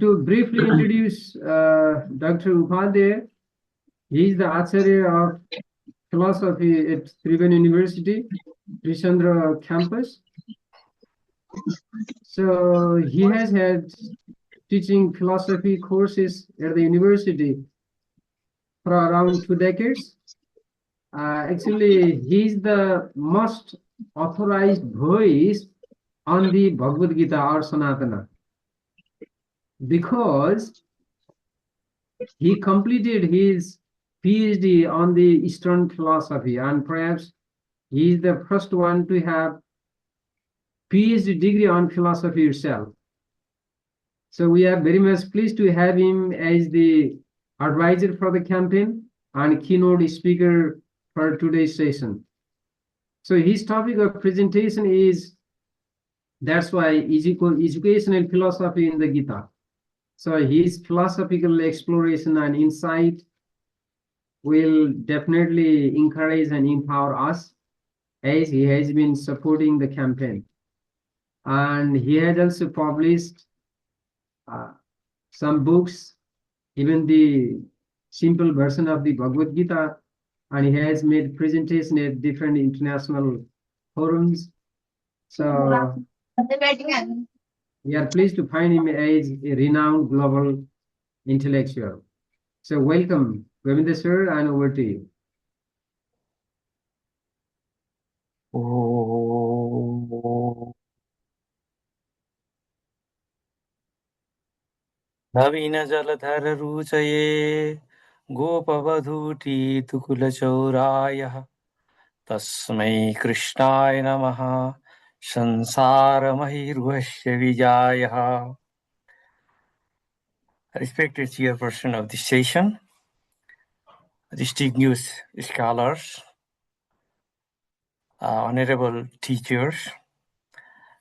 To briefly introduce Dr. Upadhyaya, he is the Acharya of Philosophy at Tribhuvan University, Trichandra campus. So he has had teaching philosophy courses at the university for around 2 decades. Actually, he is the most authorized voice on the Bhagavad Gita or Sanatana because he completed his PhD on the Eastern philosophy, and perhaps he is the first one to have PhD degree on philosophy itself. So we are very much pleased to have him as the advisor for the campaign and keynote speaker for today's session. So his topic of presentation is, that's why, educational philosophy in the Gita. So his philosophical exploration and insight will definitely encourage and empower us as he has been supporting the campaign. And he has also published some books, even the simple version of the Bhagavad Gita, and he has made presentation at different international forums. So we are pleased to find him as a renowned global intellectual. So welcome, Govinda sir, and over to you. नवीन जलधर रुचये गोपवधूटी तुकुलचौरायः तस्मै कृष्णाय नमः संसारमहिर्वश्य विजायः. Respected chairperson of this session, distinguished scholars, honorable teachers,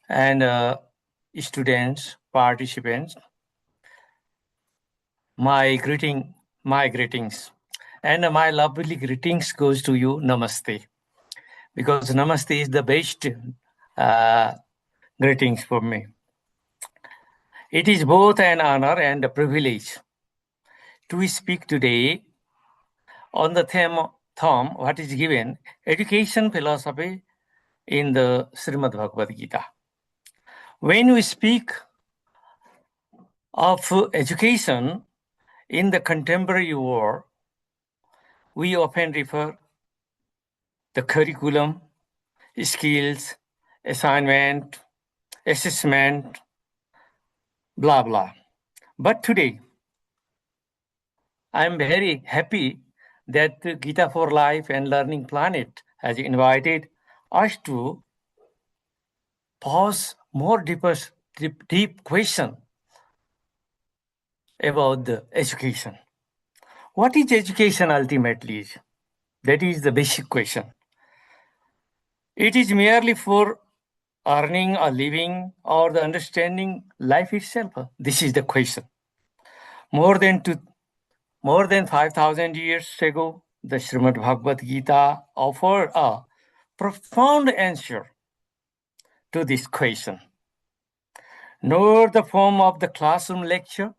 and students, participants, my greetings, and my lovely greetings goes to you, Namaste, because Namaste is the best greetings for me. It is both an honor and a privilege to speak today on the theme what is given, education philosophy in the Srimad Bhagavad Gita. When we speak of education in the contemporary world, we often refer the curriculum, skills, assignment, assessment, blah, blah. But today, I am very happy that Gita4Life and Learning Planet has invited us to pose more deep question about the education. What is education ultimately? That is the basic question. It is merely for earning a living or the understanding life itself. This is the question. More than 5,000 years ago, the Srimad Bhagavad Gita offered a profound answer to this question. Not the form of the classroom lecture,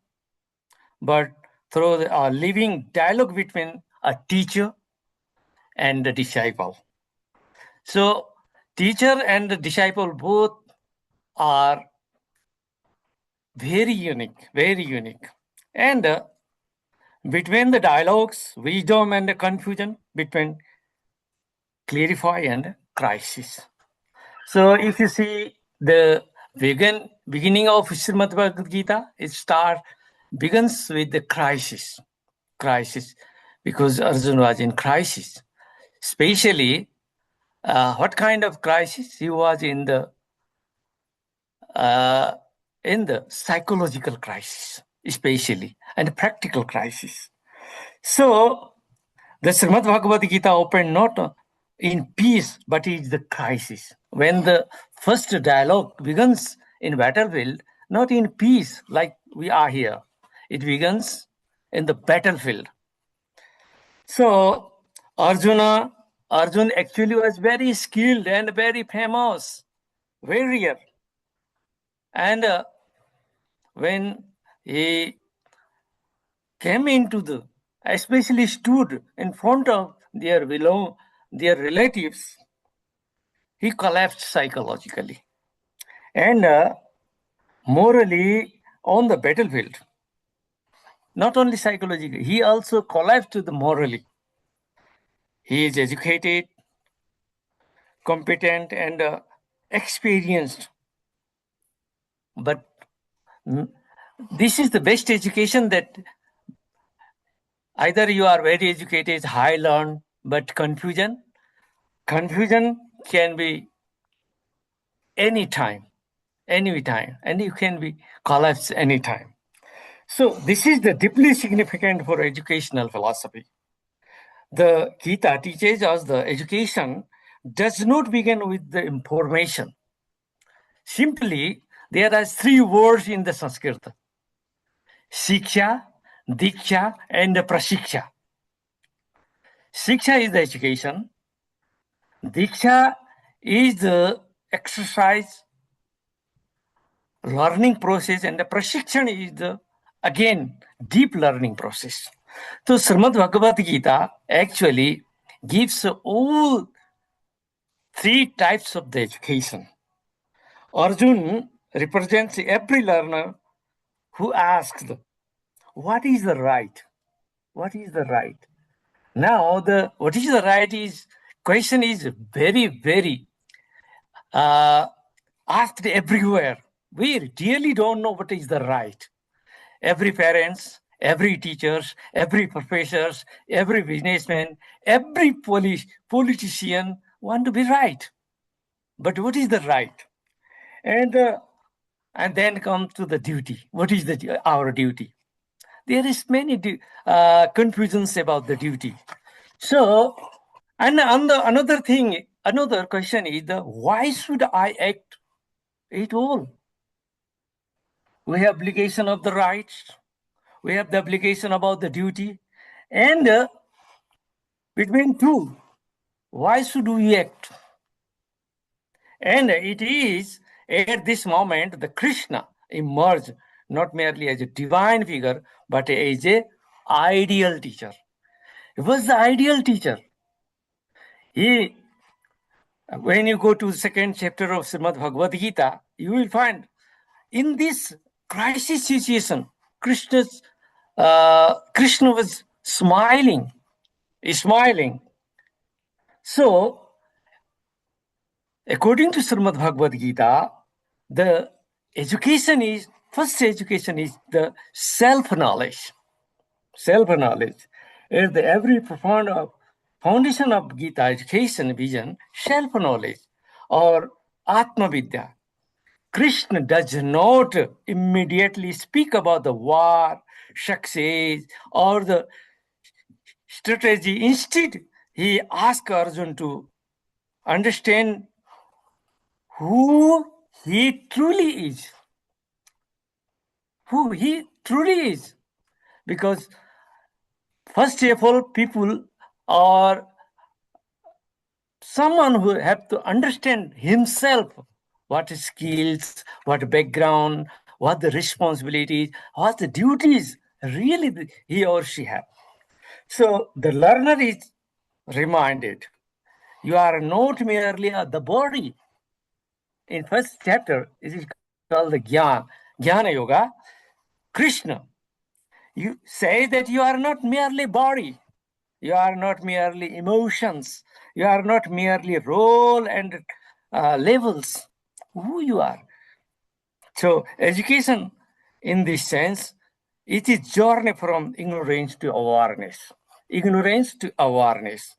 but through a living dialogue between a teacher and the disciple. So, teacher and the disciple both are very unique. And between the dialogues, wisdom and the confusion, between clarify and crisis. So if you see the beginning of Srimad Bhagavad Gita, it begins with the crisis, because Arjuna was in crisis. Especially, what kind of crisis? He was in the psychological crisis, especially, and practical crisis. So, the Srimad Bhagavad Gita opened not in peace, but is the crisis. When the first dialogue begins in battlefield, not in peace like we are here, it begins in the battlefield. So, Arjun actually was very skilled and very famous, warrior. And when he came into the, especially stood in front of their relatives, he collapsed psychologically and morally on the battlefield. Not only psychologically, he also collapsed morally. He is educated, competent, and experienced. But this is the best education, that either you are very educated, high learned, but confusion can be anytime, and you can be collapsed anytime. So this is the deeply significant for educational philosophy. The Gita teaches us the education does not begin with the information. Simply, there are three words in the Sanskrit: Shiksha, Diksha, and Prashiksha. Shiksha is the education. Diksha is the exercise, learning process, and the Prashikshan is the, again, deep learning process. So Srimad Bhagavad Gita actually gives all three types of the education. Arjun represents every learner who asks, what is the right? What is the right? Now, what is the right is question is very, very asked everywhere. We really don't know what is the right. Every parents, every teachers, every professors, every businessman, every politician want to be right. But what is the right? And then comes to the duty. What is our duty? There is many confusions about the duty. So, and another question is why should I act at all? We have obligation of the rights. We have the obligation about the duty. And between two, why should we act? And it is at this moment the Krishna emerged not merely as a divine figure, but as an ideal teacher. He was the ideal teacher. When you go to the second chapter of Srimad Bhagavad Gita, you will find in this crisis situation, Krishna was smiling. So, according to Srimad Bhagavad Gita, the first education is the self-knowledge. Self-knowledge is every profound foundation of Gita education vision, self-knowledge or Atma Vidya. Krishna does not immediately speak about the war, success, or the strategy. Instead, he asks Arjuna to understand who he truly is. Who he truly is. Because first of all, people are someone who have to understand himself, what skills, what background, what the responsibilities, what the duties really he or she have. So the learner is reminded, you are not merely the body. In first chapter, it is called the Jnana Yoga. Krishna, you say that you are not merely body. You are not merely emotions. You are not merely role and levels. Who you are. So education, in this sense, it is journey from ignorance to awareness. Ignorance to awareness.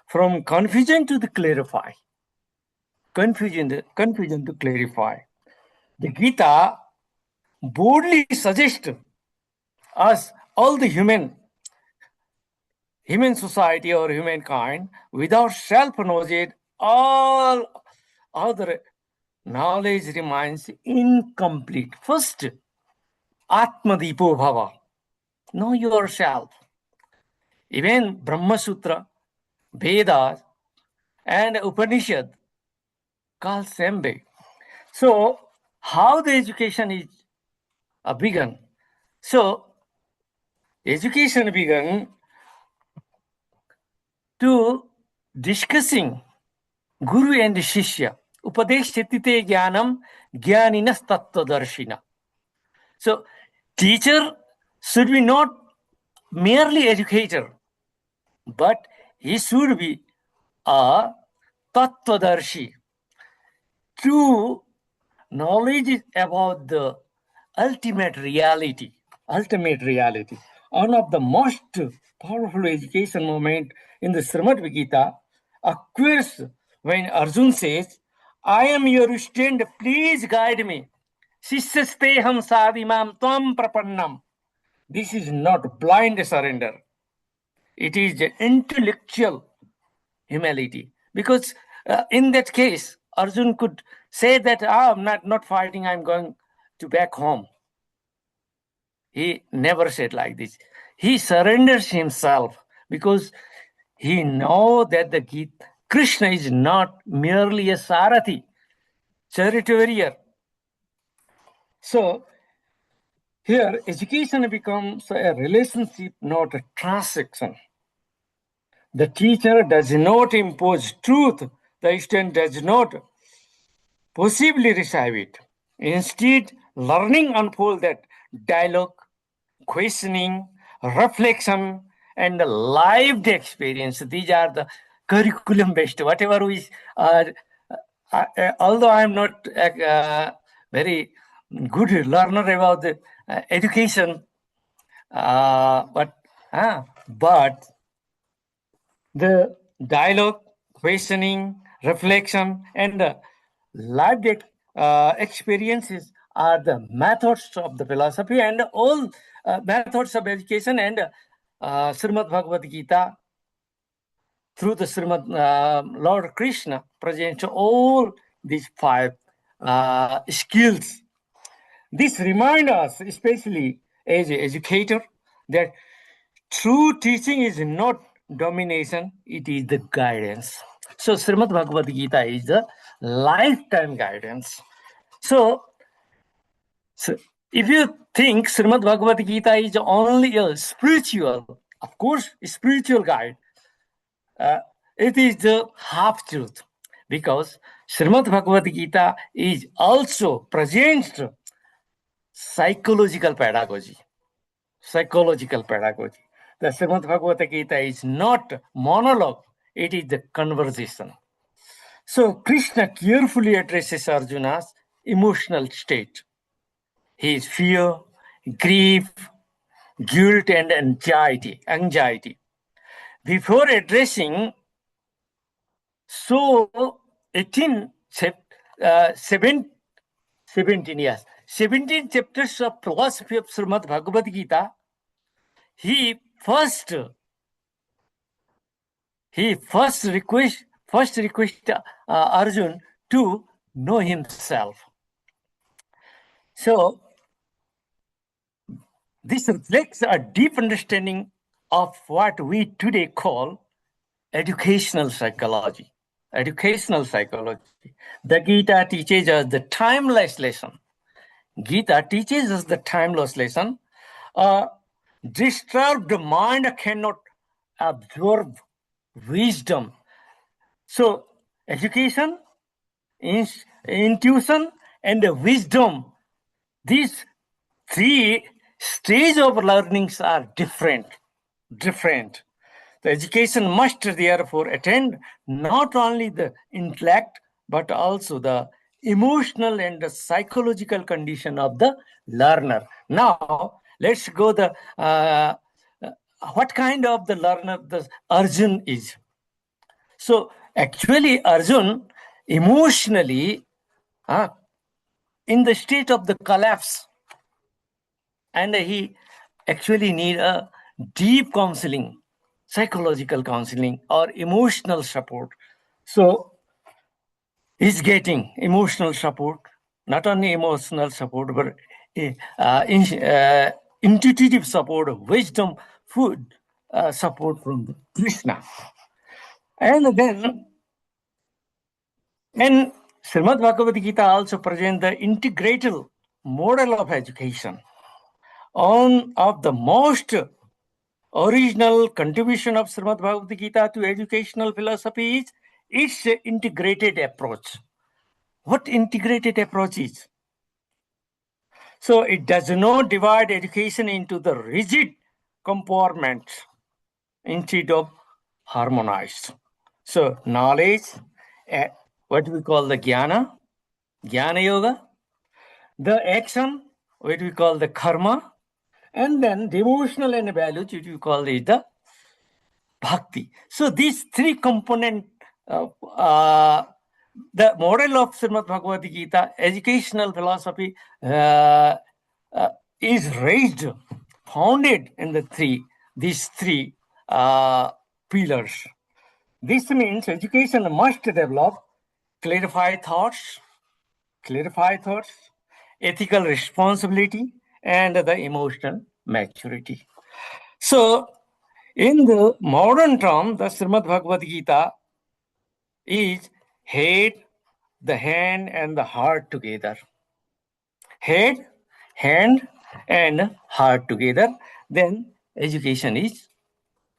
From confusion to the clarify. Confusion to clarify. The Gita boldly suggests us, all the human society or humankind, without self-knowledge, all other knowledge remains incomplete. First, Atmadipo Bhava. Know yourself. Even Brahma Sutra, Vedas, and Upanishad call Sembe. So, how the education is begun? So education began to discussing Guru and Shishya. Upadeshtite Jnanam Jnaninas Tattvadarshina. So teacher should be not merely educator, but he should be a Tattvadarshi. True knowledge about the ultimate reality. One of the most powerful education moment in the Srimad Gita occurs when Arjun says, I am your student, please guide me. Sishyasteham sadimam tvam prapannam. This is not blind surrender. It is intellectual humility. Because in that case, Arjun could say that, I'm not fighting, I'm going to back home. He never said like this. He surrenders himself because he knows that the Gita, Krishna is not merely a Sarathi, charioteer. So here, education becomes a relationship, not a transaction. The teacher does not impose truth. The student does not possibly receive it. Instead, learning unfolds that dialogue, questioning, reflection, and lived experience. These are the curriculum based. Whatever we are, although I am not a very good learner about the education, but the dialogue, questioning, reflection, and lived experiences are the methods of the philosophy and all methods of education. And Srimad Bhagavad Gita, through the Srimad Lord Krishna, presents all these five skills. This reminds us, especially as an educator, that true teaching is not domination, it is the guidance. So Srimad Bhagavad Gita is the lifetime guidance. So if you think Srimad Bhagavad Gita is only a spiritual, of course, spiritual guide, it is the half truth, because Srimad Bhagavad Gita is also presents psychological pedagogy. The Srimad Bhagavad Gita is not monologue, it is the conversation. So Krishna carefully addresses Arjuna's emotional state, his fear, grief, guilt, and anxiety. Before addressing, 17 chapters of philosophy of Srimad Bhagavad Gita, he first request Arjun to know himself. So this reflects a deep understanding of what we today call educational psychology. The Gita teaches us the timeless lesson. Disturbed mind cannot absorb wisdom. So education, intuition, and wisdom, these three stages of learnings are different. The education must therefore attend not only the intellect, but also the emotional and the psychological condition of the learner. Now, let's go the what kind of the learner the Arjun is. So actually Arjun emotionally in the state of the collapse, and he actually need a deep counseling, psychological counseling or emotional support. So he's getting emotional support, not only emotional support, but intuitive support, wisdom, food support from Krishna. And then, and Srimad Bhagavad Gita also presents the integrated model of education. one of the most original contribution of Srimad Bhagavad Gita to educational philosophy is its integrated approach. What integrated approach is? So it does not divide education into the rigid compartments instead of harmonized. So knowledge, what we call the jnana yoga, the action, what we call the karma, and then devotional and values, which we call is the bhakti. So these three components, the model of Srimad Bhagavad Gita, educational philosophy, is raised, founded in these three pillars. This means education must develop clarified thoughts, ethical responsibility, and the emotional maturity. So, in the modern term, the Srimad Bhagavad Gita is head, the hand, and the heart together. Head, hand, and heart together, then education is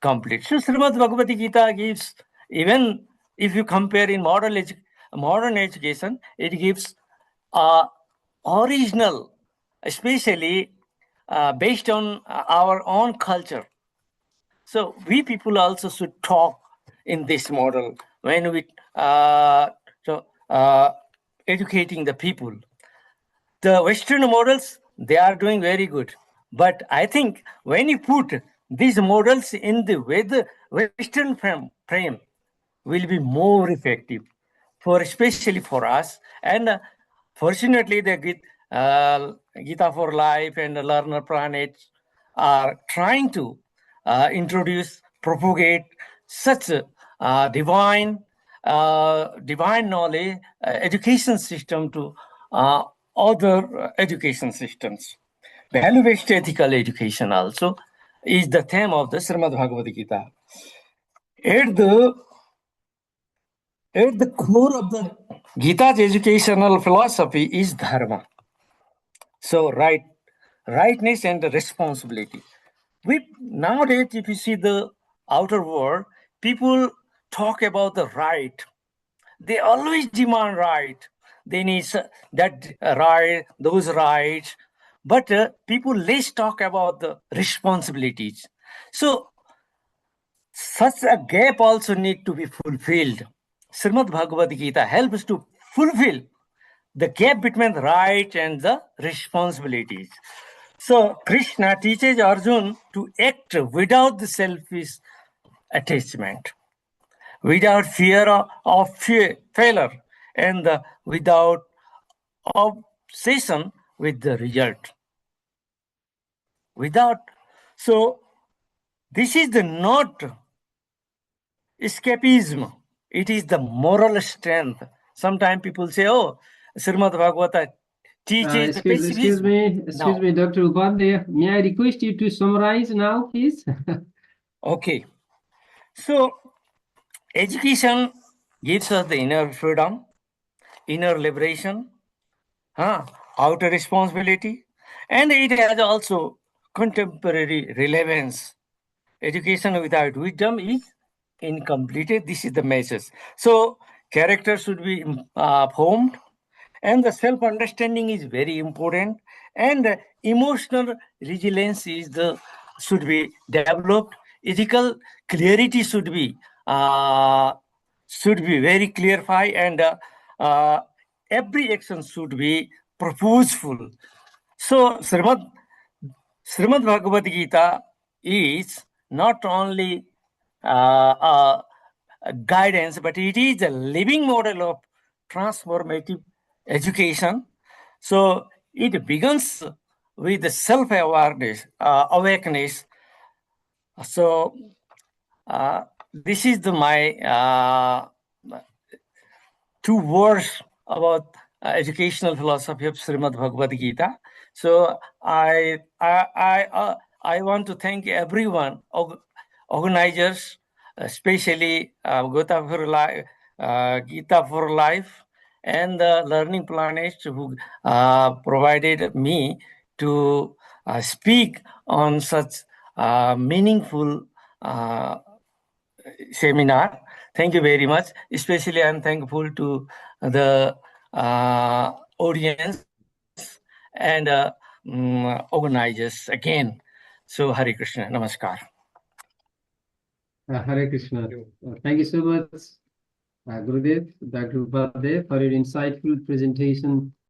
complete. So Srimad Bhagavad Gita gives, even if you compare in modern education, it gives original, especially based on our own culture. So we people also should talk in this model when we educating the people. The Western models, they are doing very good. But I think when you put these models in the Western frame will be more effective, especially for us. And fortunately, the Gita4Life and the Learner Planet are trying to introduce, propagate such divine knowledge education system to other education systems. Value-based ethical education also is the theme of the Srimad Bhagavad Gita. At the core of the Gita's educational philosophy is dharma. So rightness and responsibility. Nowadays, if you see the outer world, people talk about the right. They always demand right. They need that right, those rights. But people less talk about the responsibilities. So such a gap also need to be fulfilled. Srimad Bhagavad Gita helps to fulfill the gap between the right and the responsibilities. So Krishna teaches Arjun to act without the selfish attachment, without fear of failure, and without obsession with the result. So this is the not escapism. It is the moral strength. Sometimes people say, "Oh, Srimad Bhagavata teaches the pessimism." Excuse me, Dr. Upadhyaya. May I request you to summarize now, please? Okay. So, education gives us the inner freedom, inner liberation, outer responsibility, and it has also contemporary relevance. Education without wisdom is incomplete. This is the message. So, character should be formed, and the self-understanding is very important, and emotional resilience should be developed. Ethical clarity should be very clarified, and every action should be purposeful. So Srimad Bhagavad Gita is not only guidance, but it is a living model of transformative education. So it begins with the self-awareness, awareness. So this is my 2 words about educational philosophy of Srimad Bhagavad Gita. So I want to thank everyone, organizers, especially Gita4Life, and the Learning Planet, who provided me to speak on such meaningful seminar. Thank you very much. Especially, I'm thankful to the audience and organizers again. So, Hare Krishna, Namaskar. Hare Krishna. Thank you so much, Gurudev, Dr. Upadhyaya, for your insightful presentation